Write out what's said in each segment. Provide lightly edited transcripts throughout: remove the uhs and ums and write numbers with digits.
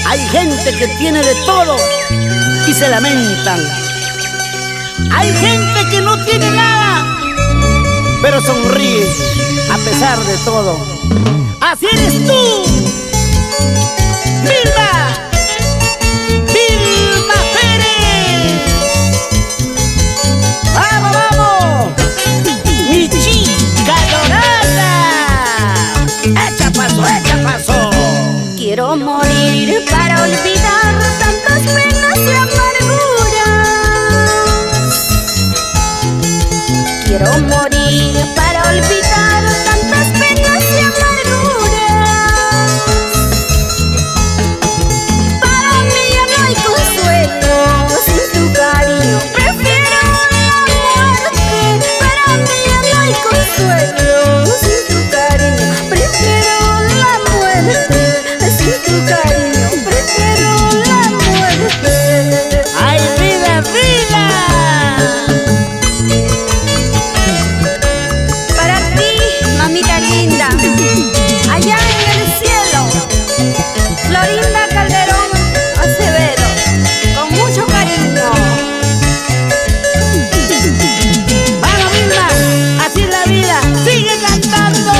Hay gente que tiene de todo y se lamentan. Hay gente que no tiene nada, pero sonríe a pesar de todo. Así eres tú, Vilma, Vilma Pérez. ¡Vamos, vamos! Mi chica dorada. ¡Echa paso, echa paso! Quiero morir para olvidar tantas penas y amarguras. Quiero morir para olvidar tantas penas y amarguras. Para mí ya no hay consuelo sin tu cariño. Prefiero la muerte. Para mí ya no hay consuelo sin tu cariño. Prefiero la muerte. Sin tu cariño, prefiero la muerte. ¡Ay, vida, vida! Para ti, mamita linda, allá en el cielo, Florinda Calderón Acevedo, con mucho cariño. ¡Vamos, Vilma! ¡Así es la vida! ¡Sigue cantando!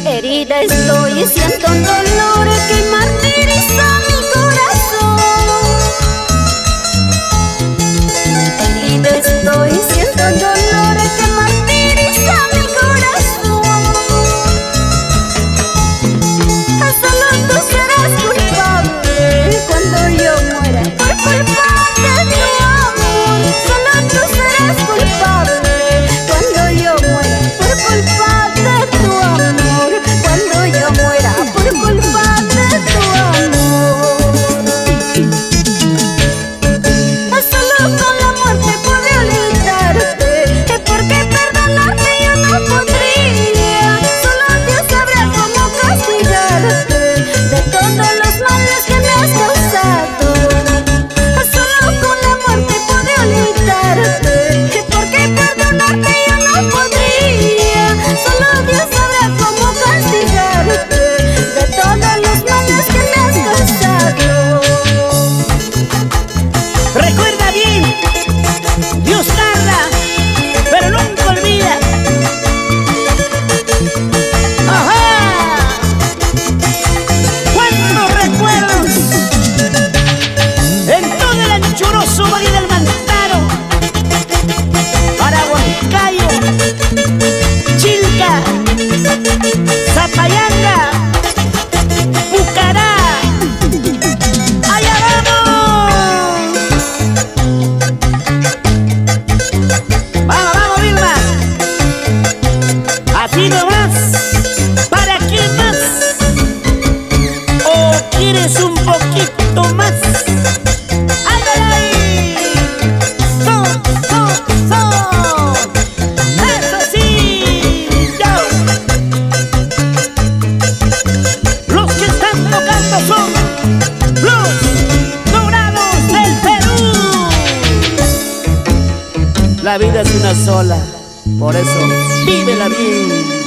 Herida estoy y siento un dolor que martiriza mi corazón. Herida estoy y siento un dolor que martiriza mi corazón. Solo tú serás culpable cuando yo muera por culpa de tu amor. Solo tú serás culpable cuando yo muera por culpa de tu amor. Cuando yo muera por culpa de tu amor. Solo con la muerte pude olvidarte, porque perdonarte yo no podría. Solo Dios sabrá cómo castigarte de todos los males que me has causado. Solo con la muerte pude olvidarte, porque perdonarte yo no podría. Solo Dios sabrá cómo castigarte de todos los males que me has causado. Recuerda bien, Dios tarda, pero nunca olvida. ¡Ajá! ¡Cuántos recuerdos! En todo el anchuroso valle del Mantaro, para Huancayo, Chilca, Zapayanga, Pucará. ¡Allá vamos! ¡Vamos, vamos, Vilma! Así nomás. ¿Para qué más? ¿O quieres un poquito más? ¡Ándale ahí! ¡Son, son, son! ¡Eso sí! ¡Yo! Los que están tocando son los Dorados del Perú. La vida es una sola, por eso vívela bien.